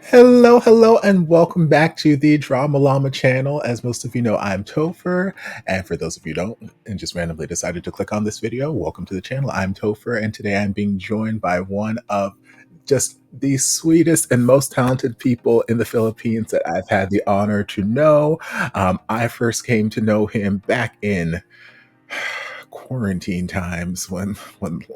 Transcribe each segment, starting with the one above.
Hello, hello, and welcome back to the DramaLlama channel. As most of you know, I'm Topher, and for those of you who don't and just randomly decided to click on this video, welcome to the channel. I'm Topher, and today I'm being joined by one of just the sweetest and most talented people in the Philippines that I've had the honor to know. I first came to know him back in quarantine times when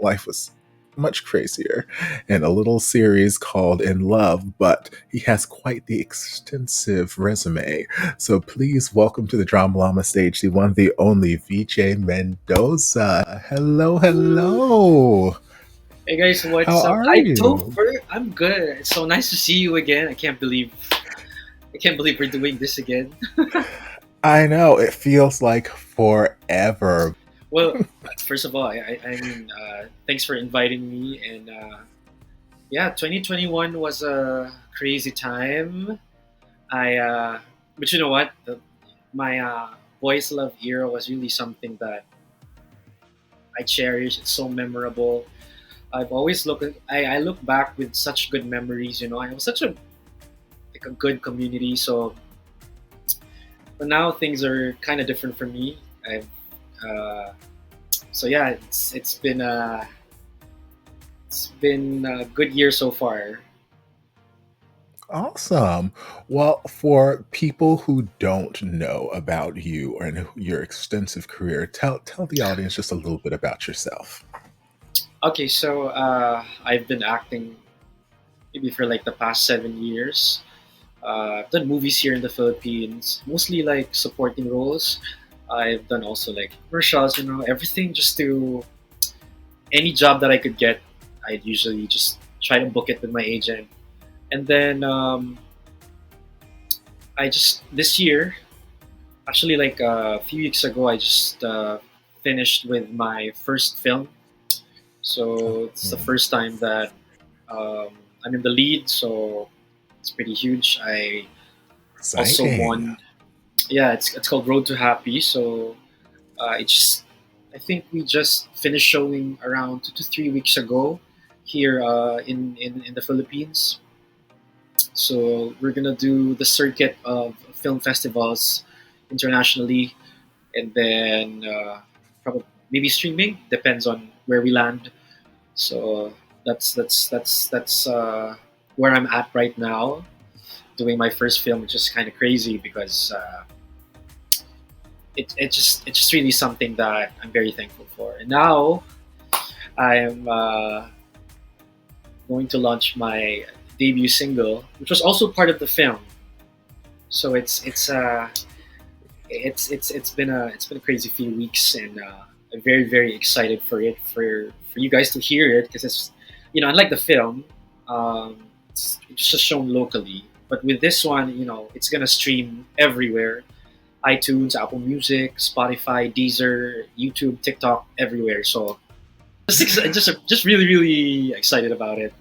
life was much crazier, in a little series called In Love, but he has quite the extensive resume. So please welcome to the DramaLlama stage the one, the only VJ Mendoza. Hello, Woo! hello. Hey guys, How what's up? are Hi you? Topher, I'm good. It's so nice to see you again. I can't believe we're doing this again. I know it feels like forever. Well, first of all, thanks for inviting me. And yeah, 2021 was a crazy time. But you know what? My boys love era was really something that I cherish. It's so memorable. I look back with such good memories. It was such a good community. So but now things are kind of different for me. I've so yeah, it's been a good year so far. Awesome. Well, for people who don't know about you and your extensive career, tell the audience just a little bit about yourself. Okay, so I've been acting maybe for like the past 7 years. I've done movies here in the Philippines, mostly like supporting roles. I've done also like commercials, everything just to any job that I could get. I'd usually just try to book it with my agent, and then I just this year, actually, like a few weeks ago, I just finished with my first film. So it's the Hmm, first time that um, I'm in the lead. So it's pretty huge. I also exciting. won. Yeah, it's called Road to Happy. So it's just I think we just finished showing around 2 to 3 weeks ago here in the Philippines. So we're gonna do the circuit of film festivals internationally, and then probably maybe streaming depends on where we land. So that's where I'm at right now, doing my first film, which is kind of crazy because it's just really something that I'm very thankful for. And now I'm going to launch my debut single, which was also part of the film. So it's been a crazy few weeks, and I'm very very excited for it for you guys to hear it because it's unlike the film, it's just shown locally. But with this one, it's gonna stream everywhere: iTunes, Apple Music, Spotify, Deezer, YouTube, TikTok, everywhere. So just really really excited about it.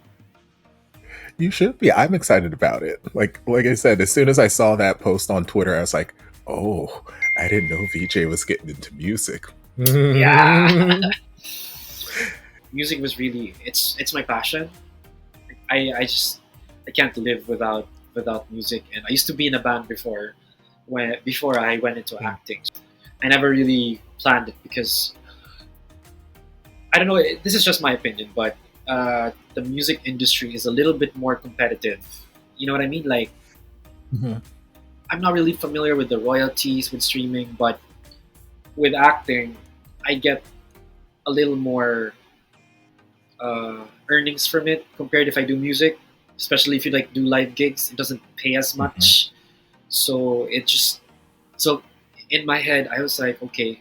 You should be. I'm excited about it. Like I said, as soon as I saw that post on Twitter, I was like, "Oh, I didn't know VJ was getting into music." Yeah, music was really it's my passion. I can't live without music. And I used to be in a band before I went into acting. I never really planned it because I don't know. This is just my opinion, but the music industry is a little bit more competitive. You know what I mean? Like Mhm. I'm not really familiar with the royalties with streaming, but with acting, I get a little more earnings from it compared if I do music. Especially if you like do live gigs, it doesn't pay as Mhm. much. So so in my head, I was like, okay,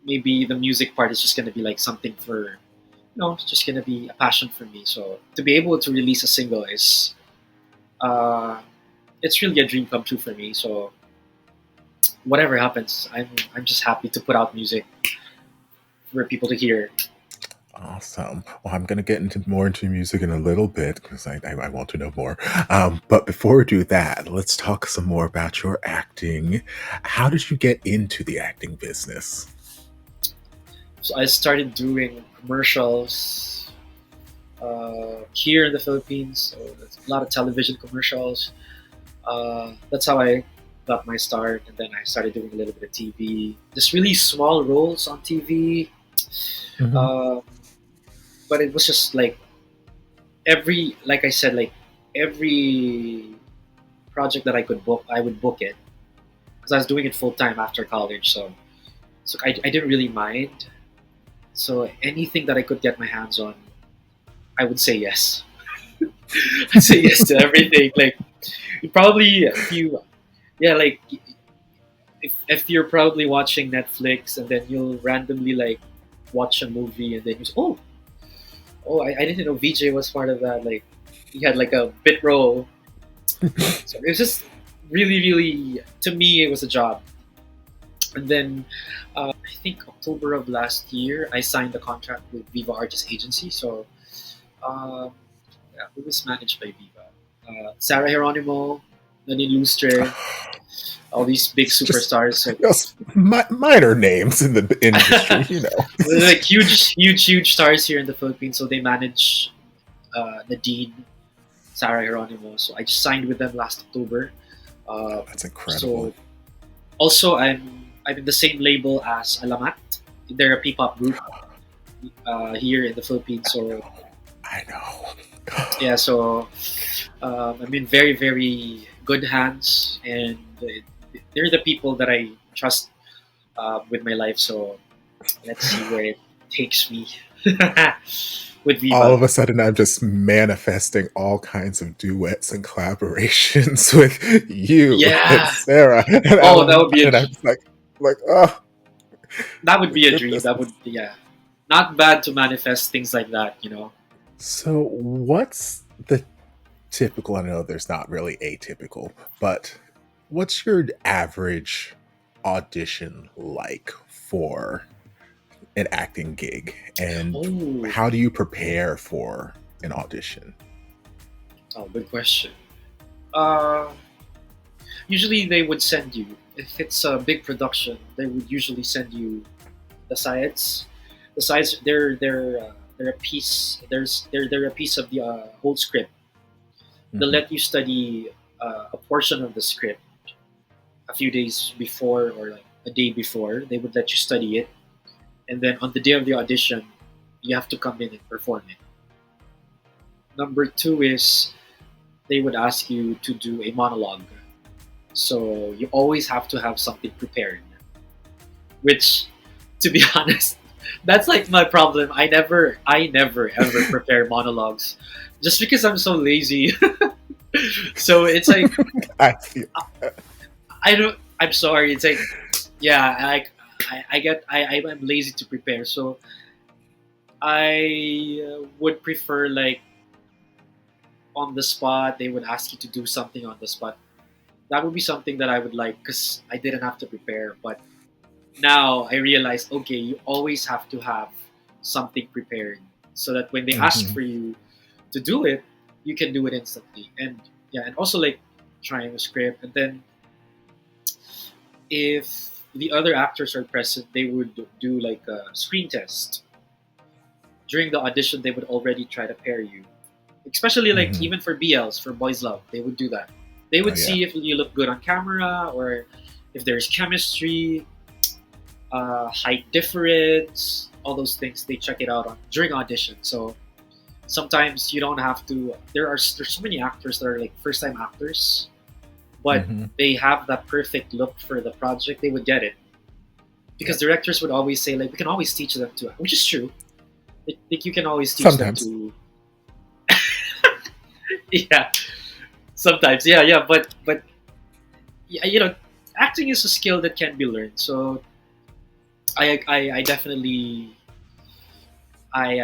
maybe the music part is just gonna be like something for it's just gonna be a passion for me. So to be able to release a single is uh, it's really a dream come true for me. So whatever happens, I'm just happy to put out music for people to hear. Awesome. Well, I'm gonna get into music in a little bit because I want to know more. But before we do that, let's talk some more about your acting. How did you get into the acting business? So I started doing commercials here in the Philippines. So there's a lot of television commercials. That's how I got my start, and then I started doing a little bit of TV. Just really small roles on TV, Hmm. uh, but it was just like like I said, like every project that I could book, I would book it because I was doing it full time after college. So I didn't really mind. So anything that I could get my hands on, I would say yes. I'd say yes to everything. Like probably if you, yeah, like if you're probably watching Netflix and then you'll randomly like watch a movie and then you say, I didn't know VJ was part of that. Like he had like a bit role. So it was just really, really to me it was a job. And then I think October of last year I signed a contract with Viva Artist Agency. So um, yeah, it was managed by Viva. Sarah Geronimo, Nadine Lustre, all these big It's just superstars. So minor names in the industry, you know. they're like huge, huge, huge stars here in the Philippines. So they manage Nadine, Sarah Geronimo. So I just signed with them last October. Uh, That's incredible. so also I'm in the same label as Alamat. They're a P-pop group here in the Philippines. So I know. yeah, so I'm in very very good hands, and they're the people that I trust with my life. So let's see where it takes me with All Viva. of a sudden, I'm just manifesting all kinds of duets and collaborations with you and Yeah. Sarah and Oh, Alan, and I'm just oh that would my be a dream. goodness. That would be, yeah, not bad to manifest things like that. You know. So, what's the typical? I know there's not really atypical, but what's your average audition like for an acting gig, and Oh, how do you prepare for an audition? oh, good question. Uh, Usually they would send you if it's a big production. They would usually send you the sides. The sides they're a piece. They're a piece of the whole script. They'll Hmm. let you study a portion of the script a few days before or like a day before. They would let you study it, and then on the day of the audition, you have to come in and perform it. Number two is they would ask you to do a monologue. So you always have to have something prepared, which, to be honest, that's like my problem. I never ever prepare monologues just because I'm so lazy. So it's like, I feel I don't, I'm sorry. It's like, yeah, I'm lazy to prepare. So I would prefer like on the spot, they would ask you to do something on the spot. That would be something that I would like because I didn't have to prepare. But now I realize, okay, you always have to have something prepared so that when they ask Mhm. for you to do it, you can do it instantly. And yeah, and also like trying a script. And then if the other actors are present, they would do like a screen test. During the audition, they would already try to pair you, especially like Mhm. even for BLs, for Boys Love, they would do that. They Oh would yeah. see if you look good on camera or if there's chemistry, height difference, all those things. They check it out on during audition. So sometimes you don't have to. There's so many actors that are like first time actors, but Mhm. they have that perfect look for the project. They would get it because Yep. directors would always say like we can always teach them to, which is true. Like you can always teach them Sometimes. to. Yeah, sometimes. Yeah, yeah, but yeah, acting is a skill that can be learned. So I definitely I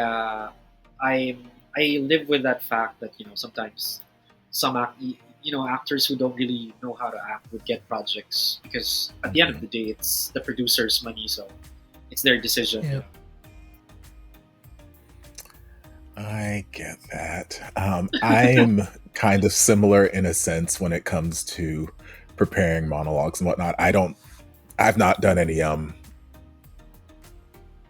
I I live with that fact that sometimes actors who don't really know how to act would get projects because at the end of Mhm. the day it's the producer's money, so it's their decision. Yeah, I get that. I'm kind of similar in a sense when it comes to preparing monologues and whatnot. I've not done any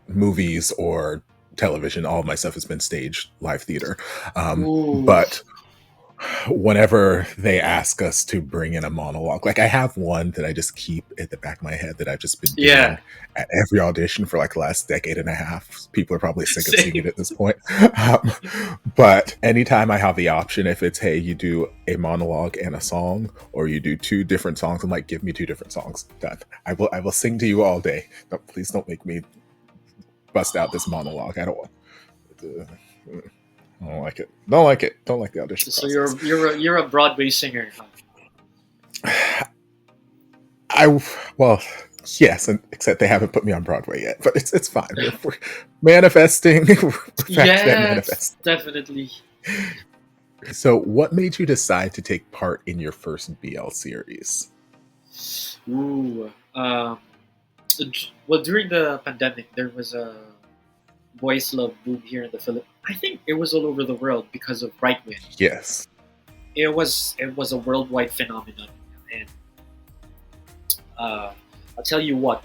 movies or television. All of my stuff has been stage, live theater. Ooh. But whenever they ask us to bring in a monologue, like I have one that I just keep at the back of my head that I've just been Yeah. doing at every audition for like the last decade and a half. People are probably sick of seeing it Same. at this point. Um, but anytime I have the option, if it's, hey, you do a monologue and a song, or you do two different songs, I'm like, give me two different songs. Done. I will sing to you all day. No, please don't make me bust out this monologue. I don't want. Uh, I don't like it. Don't like it. Don't like the audition So process. you're a Broadway singer, huh? I well, yes, and except they haven't put me on Broadway yet, but it's fine. We're manifesting. We're back to that Yes, manifest. definitely. So, what made you decide to take part in your first BL series? Ooh. Well, during the pandemic, there was a boys' love boom here in the Philippines. I think it was all over the world because of Right Win. Yes. It was a worldwide phenomenon, and I'll tell you what.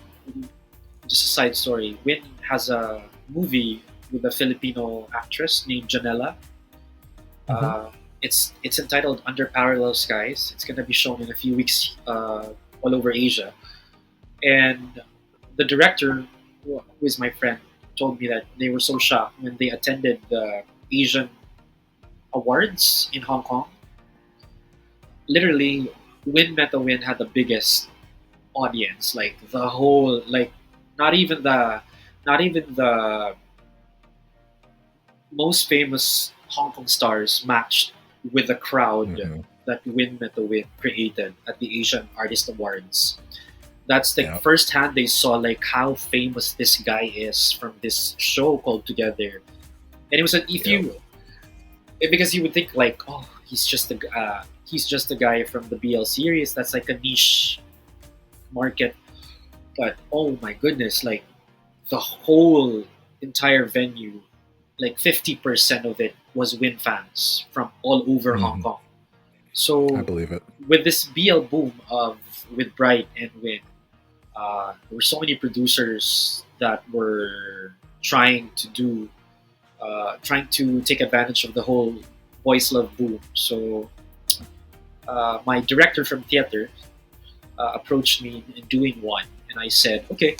Just a side story. Win has a movie with a Filipino actress named Janela. Mm-hmm. Uh, it's entitled Under Parallel Skies. It's going to be shown in a few weeks all over Asia. And the director, who is my friend, told me that they were so shocked when they attended the Asian Awards in Hong Kong. Literally, Win Meta Win had the biggest audience. Like the whole, like not even the, not even the most famous Hong Kong stars matched with the crowd Mm-hmm. that Win Meta Win created at the Asian Artist Awards. That's the Yeah. first hand they saw like how famous this guy is from this show called Together. And it was an if Yeah. you because you would think like, oh, he's just a guy from the BL series. That's like a niche market. But oh my goodness, like the whole entire venue, like 50% of it was Win fans from all over Hong Mm-hmm. Kong. I So believe it. with this BL boom of with Bright and Win, there were so many producers that were trying to take advantage of the whole voice love boom. So my director from theater approached me in doing one, and I said, okay,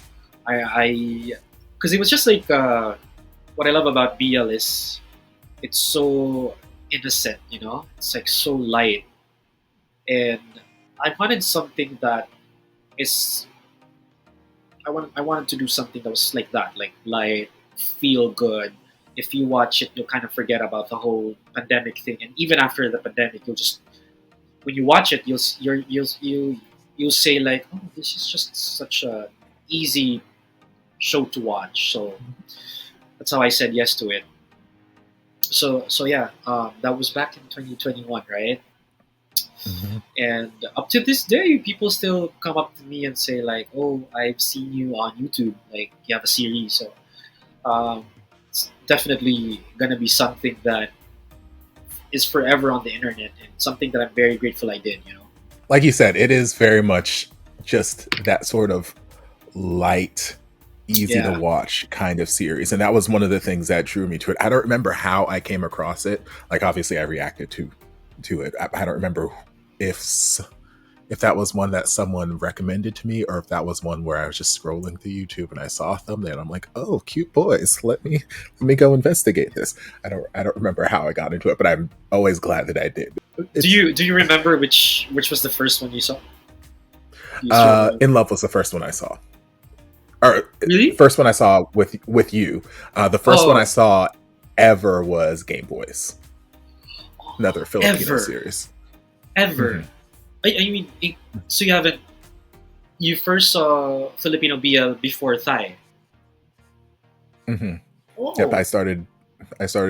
I because it was just like what I love about BL is it's so innocent, you know, it's like so light, and I wanted something that is I wanted to do something that was like that, like light, feel good. If you watch it, you'll kind of forget about the whole pandemic thing, and even after the pandemic, you'll just when you watch it, you'll say like, oh, this is just such a easy show to watch. So that's how I said yes to it. So yeah, that was back in 2021, right? Mm-hmm. And up to this day, people still come up to me and say like, "Oh, I've seen you on YouTube. Like, you have a series." So it's definitely gonna be something that is forever on the internet and something that I'm very grateful I did. You know? Like you said, it is very much just that sort of light, easy to Yeah. watch kind of series. And that was one of the things that drew me to it. I don't remember how I came across it. Like obviously I reacted to it. I don't remember if if that was one that someone recommended to me or if that was one where I was just scrolling through YouTube and I saw a thumbnail. I'm like, oh, cute boys. Let me go investigate this. I don't remember how I got into it, but I'm always glad that I did. Do It's you remember which was the first one you saw? Do you still remember? In Love was the first one I saw. Or Really? first one I saw with you. The first one I Oh, saw ever was Game Boys, another Filipino ever, series. ever. Hmm. I mean, so you first saw Filipino BL before Thai. Hmm. Yep, Oh, I started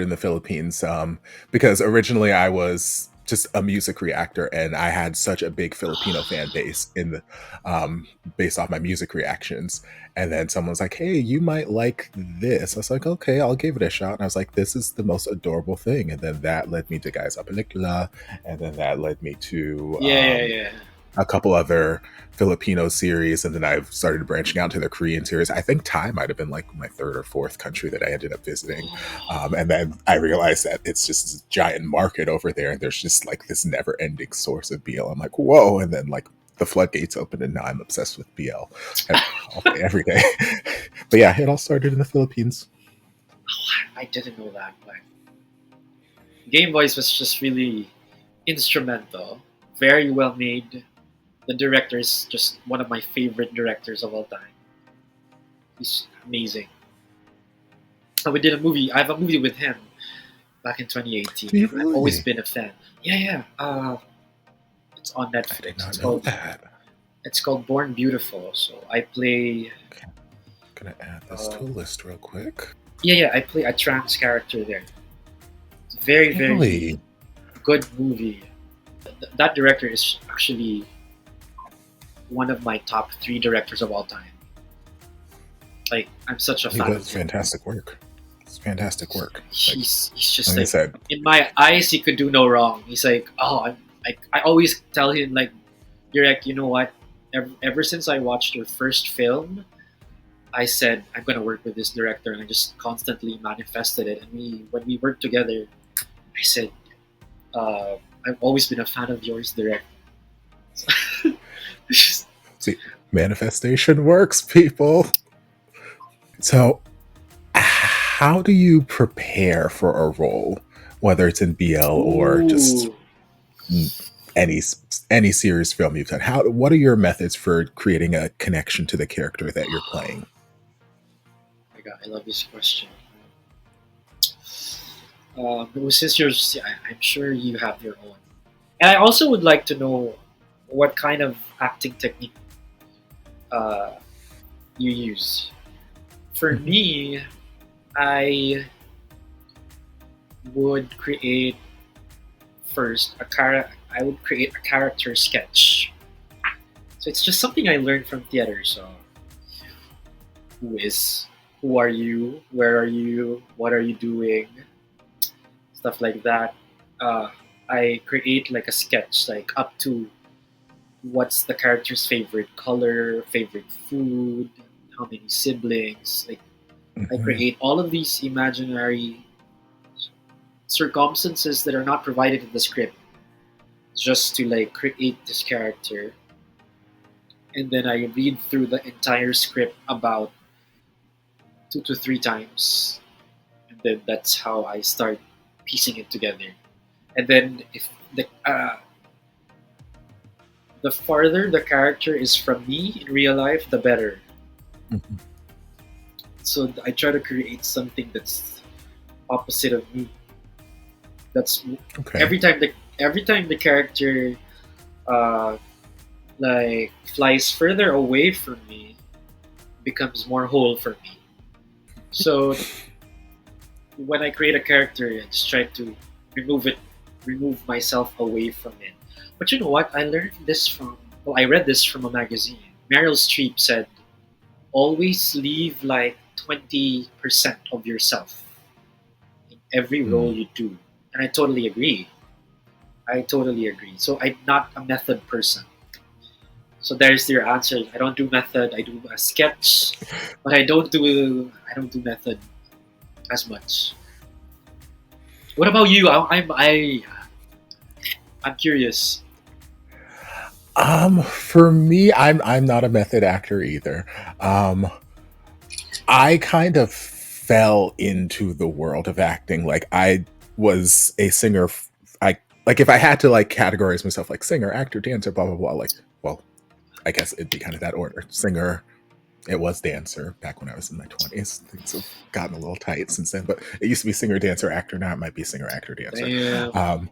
in the Philippines because originally I was just a music reactor and I had such a big Filipino fan base in the based off my music reactions. And then someone's like, "Hey, you might like this." I was like, "Okay, I'll give it a shot." And I was like, "This is the most adorable thing." And then that led me to Guys Up Pelikula, and then that led me to yeah, yeah, yeah. a couple other Filipino series, and then I've started branching out to the Korean series. I think Thai might have been like my third or fourth country that I ended up visiting. And then I realized that it's just this giant market over there, and there's just like this never ending source of BL. I'm like, whoa. And then like the floodgates opened, and now I'm obsessed with BL all day, every day. But yeah, it all started in the Philippines. I didn't know that, but Game Boys was just really instrumental, very well made. The director is just one of my favorite directors of all time. He's amazing. And we did a movie. I have a movie with him back in 2018. Do you I've always really? been a fan. Yeah, yeah. It's on I did Netflix. not know that. It's called Born Beautiful. So I play. Okay, I'm gonna add this Uh, to a list real quick. yeah, yeah. I play a trans character there. It's very, very Really? good movie. That director is actually one of my top three directors of all time. Like I'm such a He fan of does him. fantastic work. It's fantastic work. He's just Like I like said, in my eyes he could do no wrong. He's like, oh, I'm like I always tell him like, you're like, you know what? Ever since I watched your first film, I said I'm gonna work with this director, and I just constantly manifested it. And when we worked together, I said, I've always been a fan of yours, direct. see, manifestation works, people. So, how do you prepare for a role, whether it's in BL or just Ooh, any any series film you've done? How what are your methods for creating a connection to the character that you're playing? my God, I love this question. Well, since you're, I'm sure you have your own. And I also would like to know what kind of acting technique uh, you use. For Mhm. me, I would create first a I would create a character sketch. So it's just something I learned from theater. So who is, who are you? Where are you? What are you doing? Stuff like that. Uh, I create like a sketch, like up to what's the character's favorite color, favorite food, how many siblings. Like I Mhm. create all of these imaginary circumstances that are not provided in the script just to like create this character. And then I read through the entire script about 2 to 3 times, and then that's how I start piecing it together. And then if the farther the character is from me in real life, the better. Mhm. So I try to create something that's opposite of me. That's Okay. every time the character uh, like flies further away from me, becomes more whole for me. So when I create a character, I just try to remove it, remove myself away from it. But you know what? I learned this from, well, I read this from a magazine. Meryl Streep said, always leave like 20% of yourself in every role Mm. you do. And I totally agree. I totally agree. So I'm not a method person. So there's your answer. I don't do method. I do a sketch, but I don't do method as much. What about you? I'm curious. For me, I'm not a method actor either. Um, I kind of fell into the world of acting. Like I was a singer. I like if I had to like categorize myself like singer, actor, dancer, blah blah blah. Like, well, I guess it'd be kind of that order. Singer. It was dancer back when I was in my 20s. Things have gotten a little tight since then, but it used to be singer, dancer, actor. Now it might be singer, actor, dancer. Damn. Um,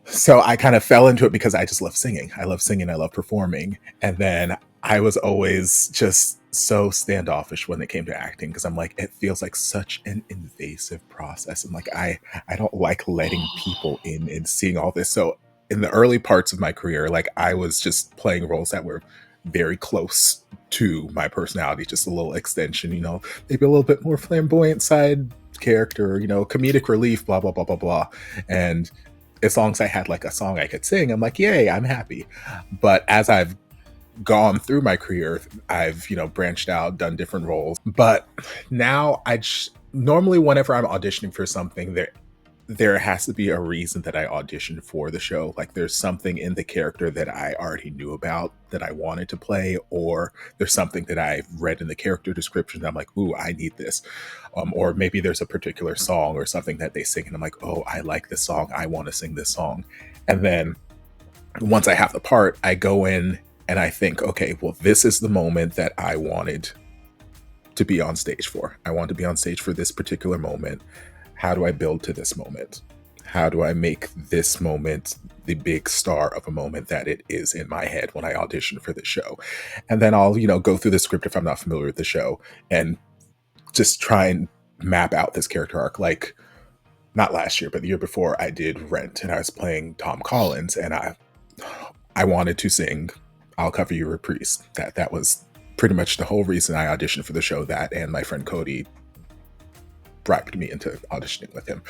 so I kind of fell into it because I just love singing. I love singing. I love performing. And then I was always just so standoffish when it came to acting because I'm like, it feels like such an invasive process. And like, I don't like letting people in and seeing all this. So in the early parts of my career, like I was just playing roles that were very close to my personality, just a little extension, maybe a little bit more flamboyant side character, comedic relief, blah, blah, blah, blah, blah. And as long as I had like a song I could sing, I'm like, yay, I'm happy. But as I've gone through my career, I've, branched out, done different roles. But now normally whenever I'm auditioning for something, there has to be a reason that I auditioned for the show. Like there's something in the character that I already knew about that I wanted to play, or there's something that I've read in the character description that I'm like, ooh, I need this. Or maybe there's a particular song or something that they sing and I'm like, oh, I like this song. I want to sing this song. And then once I have the part, I go in and I think, okay, well, this is the moment that I wanted to be on stage for. I want to be on stage for this particular moment. How do I build to this moment? How do I make this moment the big star of a moment that it is in my head when I audition for the show? And then I'll, go through the script if I'm not familiar with the show and just try and map out this character arc. Like, not last year, but the year before, I did Rent and I was playing Tom Collins, and I wanted to sing I'll Cover Your Reprise. That was pretty much the whole reason I auditioned for the show. That and my friend Cody bribed me into auditioning with him.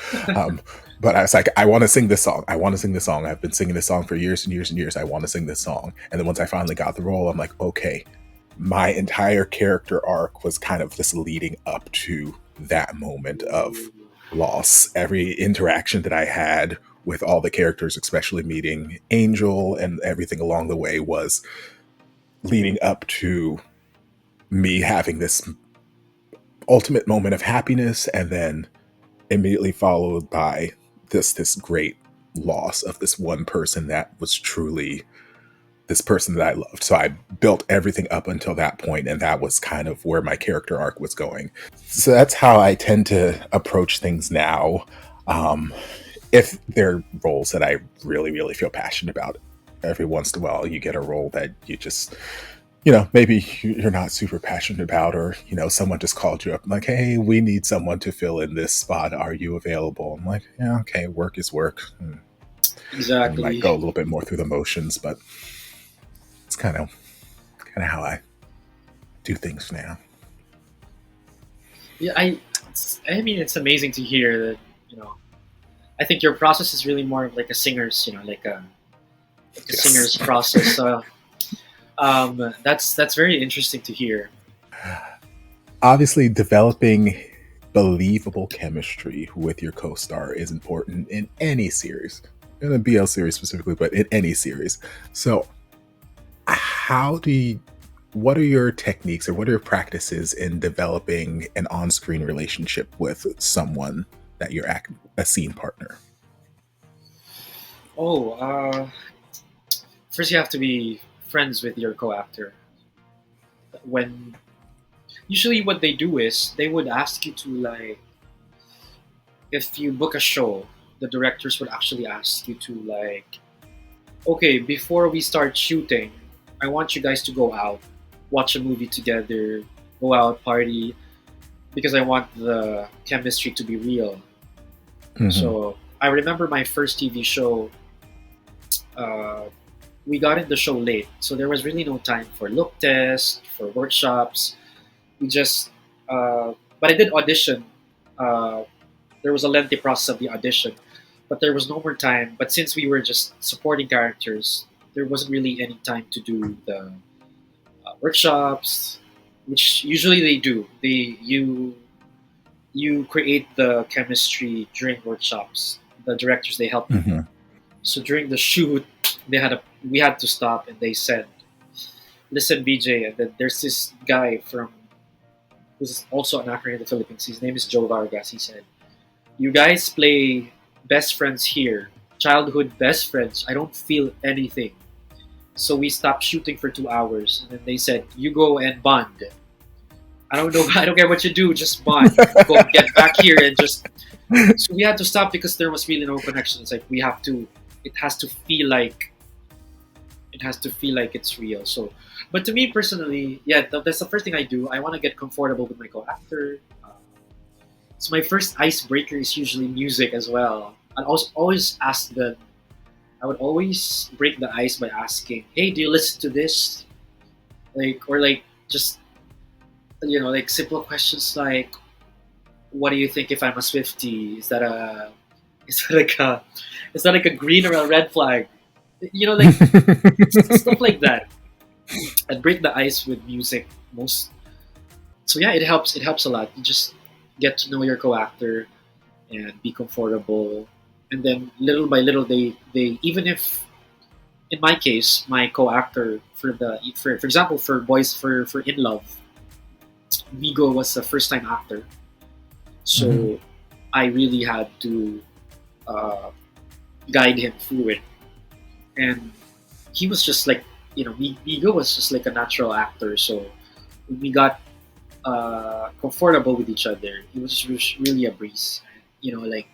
But I was like, I want to sing this song. I want to sing this song. I've been singing this song for years and years and years. I want to sing this song. And then once I finally got the role, I'm like, okay, my entire character arc was kind of just leading up to that moment of loss. Every interaction that I had with all the characters, especially meeting Angel and everything along the way, was leading up to me having this ultimate moment of happiness, and then immediately followed by this great loss of this one person that was truly this person that I loved. So I built everything up until that point, and that was kind of where my character arc was going. So that's how I tend to approach things now. If there are roles that I really, really feel passionate about, every once in a while you get a role that you just, maybe you're not super passionate about, or, someone just called you up like, hey, we need someone to fill in this spot. Are you available? I'm like, yeah, okay, work is work. And you might Exactly. go a little bit more through the motions, but it's kind of how I do things now. Yeah, I mean, it's amazing to hear that. I think your process is really more of like a singer's, like a singer's Yes. process. So that's very interesting to hear. Obviously, developing believable chemistry with your co-star is important in any series, in a BL series specifically, but in any series. So, how do you, what are your techniques or what are your practices in developing an on-screen relationship with someone that you're a scene partner? Oh, first you have to be friends with your co-actor. When usually what they do is they would ask you to, like, if you book a show, the directors would actually ask you to, like, okay, before we start shooting, I want you guys to go out, watch a movie together, go out, party, because I want the chemistry to be real. Mm-hmm. So I remember my first TV show. Uh, we got in the show late, so there was really no time for look tests, for workshops. We just, but I did audition. Uh, there was a lengthy process of the audition, but there was no more time. But since we were just supporting characters, there wasn't really any time to do the workshops, which usually they do. You create the chemistry during workshops. The directors, they help you. Mm-hmm. So during the shoot, we had to stop, and they said, "Listen, BJ," and then there's this guy from who's also an actor in the Philippines. His name is Joe Vargas. He said, "You guys play best friends here, childhood best friends. I don't feel anything." So we stopped shooting for 2 hours, and then they said, "You go and bond." I don't know. I don't care what you do. Just bond. Go get back here and just. So we had to stop because there was really no connection. It's like we have to. It has to feel like. It has to feel like it's real. So, but to me personally, yeah, that's the first thing I do. I want to get comfortable with my co-actor. So my first icebreaker is usually music as well. I also always ask them. I would always break the ice by asking, "Hey, do you listen to this?" Like, or like just like simple questions like, "What do you think if I'm a Swiftie? Is that a Is that like a is that like a green or a red flag? Like stuff like that. And break the ice with music most. So yeah, it helps a lot. You just get to know your co-actor and be comfortable, and then little by little they even if in my case my co-actor for example for boys for In Love, Vigo was a first time actor, Mhm. so I really had to uh, guide him through it, and he was just like Vigo was just like a natural actor, so when we got comfortable with each other, it was just really a breeze. Like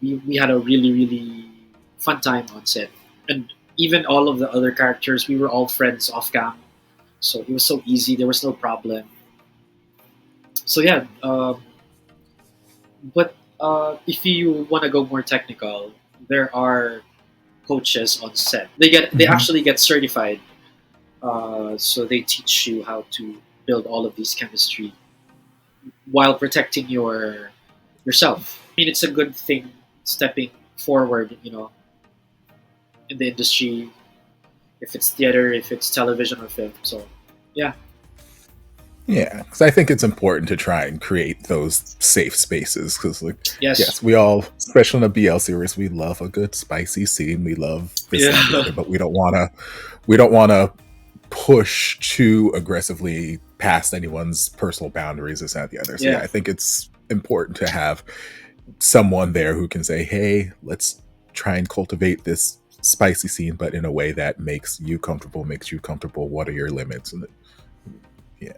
we had a really really fun time on set, and even all of the other characters, we were all friends off cam, so it was so easy. There was no problem. So yeah, but if you want to go more technical, there are coaches on set. They Mhm. actually get certified, so they teach you how to build all of these chemistry while protecting yourself. I mean, it's a good thing stepping forward, in the industry, if it's theater, if it's television or film. So, yeah, Yeah, because I think it's important to try and create those safe spaces. Because, like, yes, yes, we all, especially in a BL series, we love a good spicy scene. We love this, that, and the yeah, other, but we don't want to push too aggressively past anyone's personal boundaries, this, that, and the other. So, yeah, yeah, I think it's important to have someone there who can say, "Hey, let's try and cultivate this spicy scene, but in a way that makes you comfortable, makes you comfortable. What are your limits?" And yeah,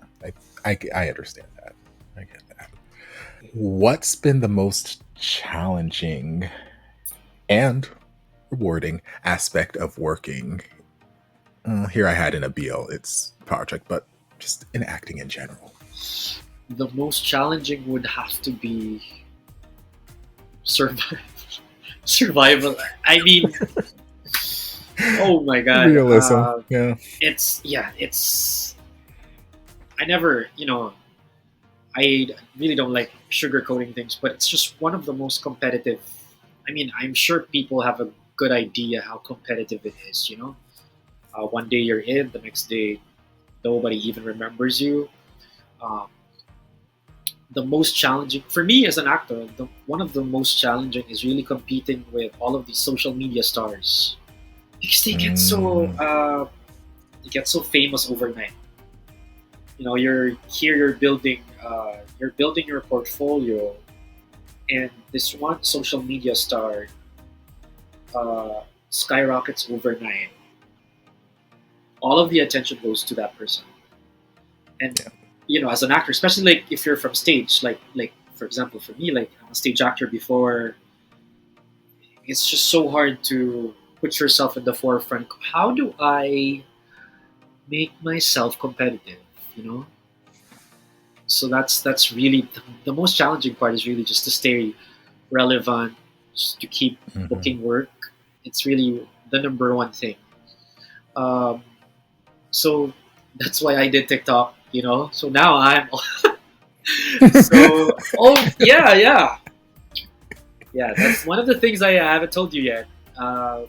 I understand that. I get that. What's been the most challenging and rewarding aspect of working? Here I had in a BL, it's project, but just in acting in general. the most challenging would have to be survival. Survival. I mean, oh my god, Realism, yeah. it's. I never, I really don't like sugarcoating things, but it's just one of the most competitive. I mean, I'm sure people have a good idea how competitive it is. One day you're in, the next day nobody even remembers you. Um, the most challenging for me as an actor, one of the most challenging is really competing with all of these social media stars because Mm, they get so famous overnight. You're here, you're building your portfolio, and this one social media star skyrockets overnight. All of the attention goes to that person, and yeah. as an actor, especially like if you're from stage, like for example, for me, like I'm a stage actor before. It's just so hard to put yourself in the forefront. How do I make myself competitive? You know, so that's really the most challenging part is really just to stay relevant, just to keep Hmm. booking work. It's really the number one thing. Um, so that's why I did TikTok. So now I'm so oh yeah, yeah, yeah. That's one of the things I haven't told you yet. Uh,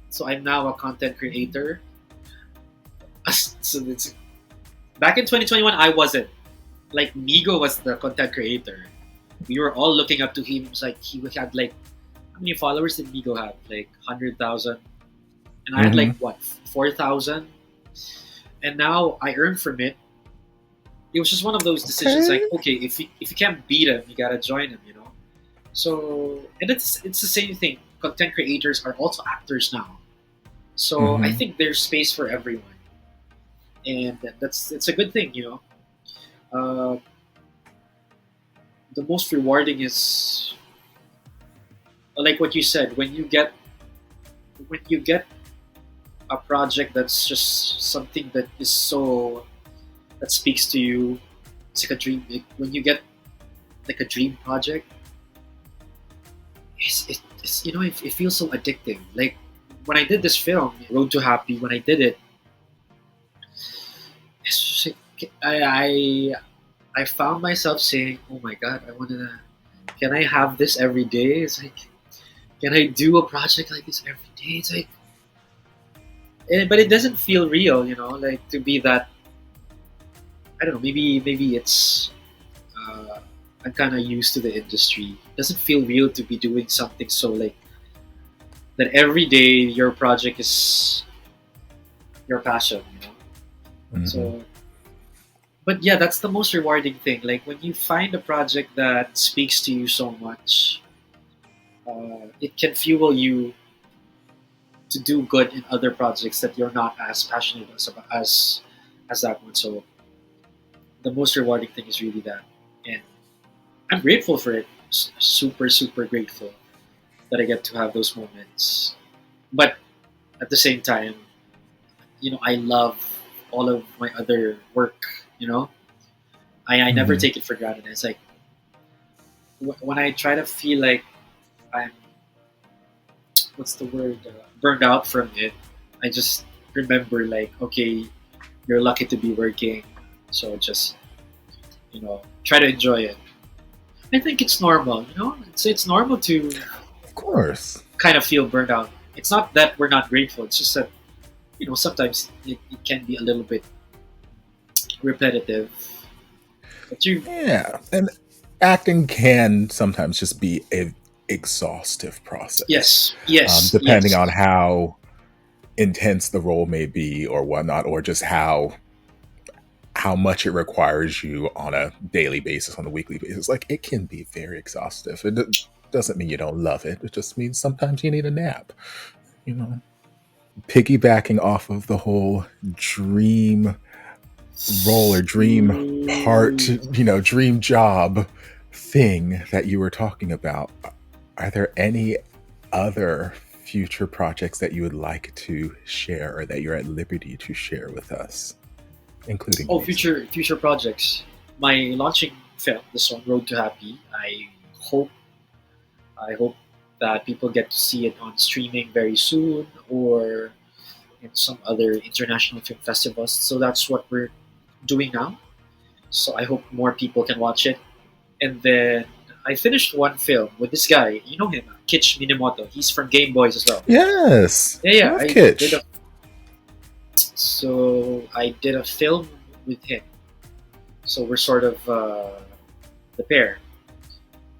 so I'm now a content creator. So it's back in 2021. I wasn't like Migo was the content creator. We were all looking up to him. It was like he had like how many followers did Migo have? Like 100,000, and I had like Hmm. what 4,000. And now I earn from it. It was just one of those decisions. Okay. Like okay, if you can't beat him, you gotta join him. So and it's the same thing. Content creators are also actors now. So I Hmm. think there's space for everyone, and that's it's a good thing. Uh, the most rewarding is like what you said when you get a project that's just something that is so that speaks to you. It's like a dream. When you get like a dream project, it feels so addictive. Like when I did this film, Road to Happy, when I did it, it's just like I found myself saying, "Oh my god, I wanna." can I have this every day? It's like, can I do a project like this every day? It's like, but it doesn't feel real, like to be that. I don't know. Maybe it's uh, I'm kind of used to the industry. It doesn't feel real to be doing something so like that every day your project is your passion. Hmm. So, but yeah, that's the most rewarding thing. Like when you find a project that speaks to you so much, it can fuel you to do good in other projects that you're not as passionate as that one. So the most rewarding thing is really that, and I'm grateful for it. Super super grateful that I get to have those moments. But at the same time, I love all of my other work. You know, I never Hmm. take it for granted. It's like when I try to feel like I'm what's the word burned out from it, I just remember like, okay, you're lucky to be working, so just try to enjoy it. I think it's normal. It's normal to Of course. kind of feel burned out. It's not that we're not grateful. It's just that sometimes it can be a little bit repetitive. But you, Yeah. And acting can sometimes just be a exhaustive process, yes, yes, depending yes. on how intense the role may be or whatnot, or just how much it requires you on a daily basis, on a weekly basis. Like it can be very exhaustive. Doesn't mean you don't love it. It just means sometimes you need a nap. You know, piggybacking off of the whole dream role or dream part, Ooh. dream job thing that you were talking about. Are there any other future projects that you would like to share or that you're at liberty to share with us, including Oh, music? future projects. My launching film, the song "Road to Happy." Hope I hope that people get to see it on streaming very soon or in some other international film festivals. So that's what we're doing now. So I hope more people can watch it. And then I finished one film with this guy. You know him, Kitch Minamoto. He's from Game Boys as well. Yes, Yeah, yeah. love I did a Kitsch. so I did a film with him. So we're sort of the pair.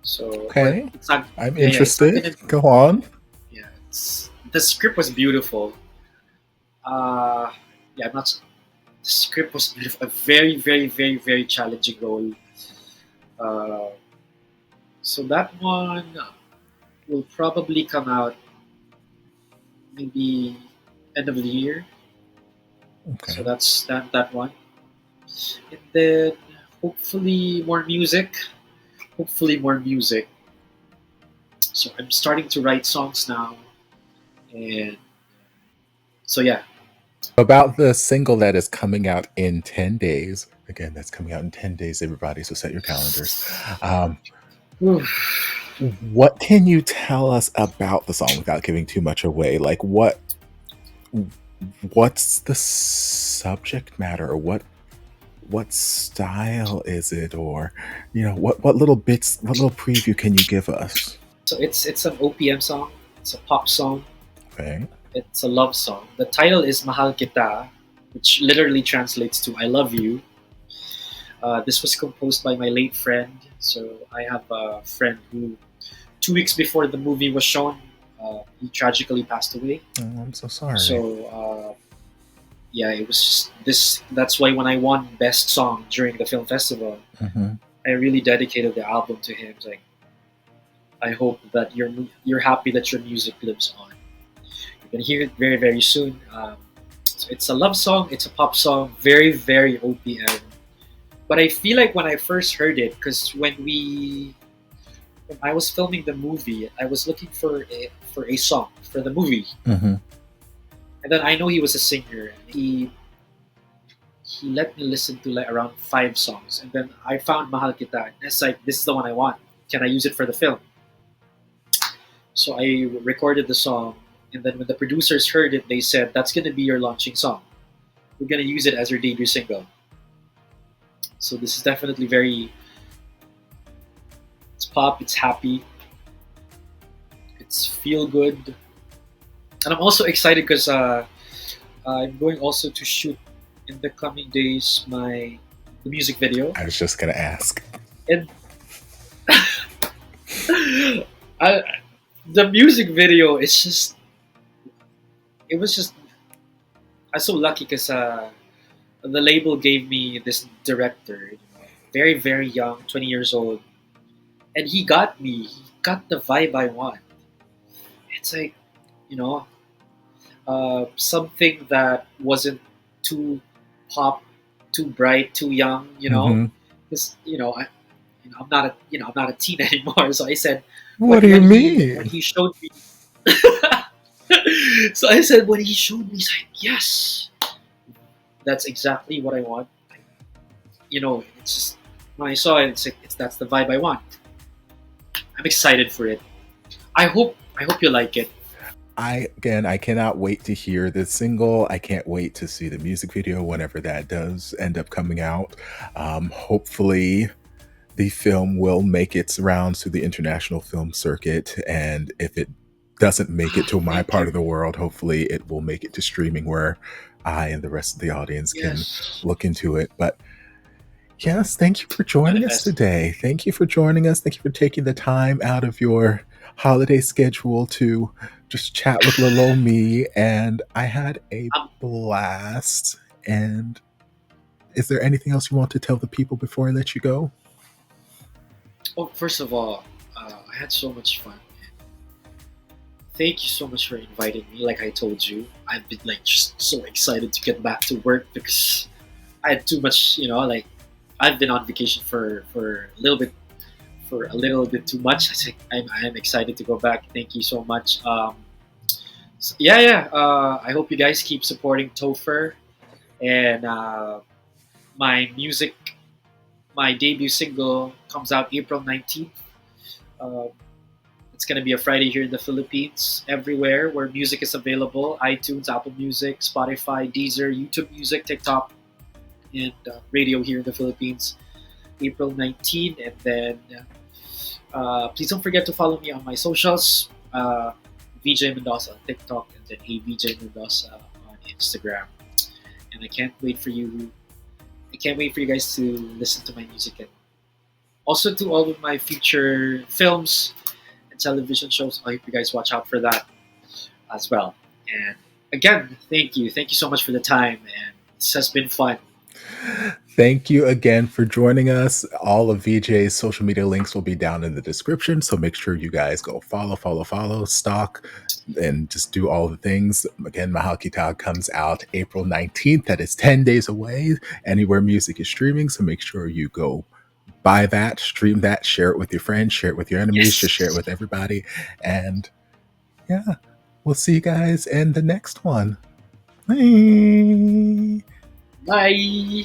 So, but Okay, it's not. I'm Yeah, yeah. It's not interested. gonna. Go on. Yeah, the script was beautiful. Uh, yeah, I'm not. The script was beautiful. A very, very, very, very challenging role. Uh, so that one will probably come out maybe end of the year. So Okay. that's that one. And then hopefully more music. Hopefully more music. So I'm starting to write songs now, and so yeah. About the single that is coming out in 10 days. Again, that's coming out in 10 days, everybody. So set your calendars. Um, what can you tell us about the song without giving too much away? Like what's the subject matter, or what style is it, or what little preview can you give us? So it's an OPM song. It's a pop song. Okay. It's a love song. The title is Mahal Kita, which literally translates to "I love you." This was composed by my late friend. So I have a friend who, 2 weeks before the movie was shown, he tragically passed away. Oh, I'm so sorry. So yeah, it was just this. That's why when I won Best Song during the film festival, Hmm. I really dedicated the album to him. It's like, I hope that you're happy that your music lives on. You're gonna hear it very very soon. So it's a love song. It's a pop song. Very very OPM. But I feel like when I first heard it, because when I was filming the movie, I was looking for a song for the movie, Hmm. and then I know he was a singer. He let me listen to like around 5 songs, and then I found Mahal Kita. And it's like, this is the one I want. Can I use it for the film? So I recorded the song, and then when the producers heard it, they said that's gonna be your launching song. We're gonna use it as your debut single. So this is definitely It's pop. It's happy. It's feel good. And I'm also excited because I'm going also to shoot in the coming days my the music video. I was just gonna ask. And I, the music video is just it was just I'm so lucky because the label gave me this director, very very young, 20 years old, and he got me. He got the vibe I want. It's like you know something that wasn't too pop, too bright, too young. Hmm. Because I'm not a I'm not a teen anymore. So I said What do you when mean? he showed me. So I said when he showed me, he's like, yes, that's exactly what I want. It's just when I saw it, it's like that's the vibe I want. I'm excited for it. I hope you like it. I cannot wait to hear this single. I can't wait to see the music video whenever that does end up coming out. Hopefully, the film will make its rounds to the international film circuit, and if it doesn't make it to my Thank part you. of the world, hopefully it will make it to streaming where I and the rest of the audience can Yes, look into it. But yes, thank you for joining us manifest. today. Thank you for joining us. Thank you for taking the time out of your holiday schedule to just chat with little old me. And I had a Um, blast. And is there anything else you want to tell the people before I let you go? first of all, I had so much fun. Thank you so much for inviting me. Like I told you, I've been like just so excited to get back to work because I had too much. Like I've been on vacation for a little bit too much. I'm excited to go back. Thank you so much. Yeah, yeah. I hope you guys keep supporting Topher and my music. My debut single comes out April 19th. Uh, it's gonna be a Friday here in the Philippines. Everywhere where music is available: iTunes, Apple Music, Spotify, Deezer, YouTube Music, TikTok, and radio here in the Philippines. April 19th, and then please don't forget to follow me on my socials. VJ Mendoza on TikTok, and then VJ Mendoza on Instagram. And I can't wait for you guys to listen to my music and also to all of my future films and television shows. I hope you guys watch out for that as well. And again, thank you so much for the time, and this has been fun. Thank you again for joining us. All of VJ's social media links will be down in the description. So make sure you guys go follow, stalk, and just do all the things. Again, Mahal Kita comes out April 19th. That is 10 days away, anywhere music is streaming. So make sure you go buy that, stream that, share it with your friends, share it with your enemies, just share it Yes. with everybody. And yeah, we'll see you guys in the next one. Bye. Bye.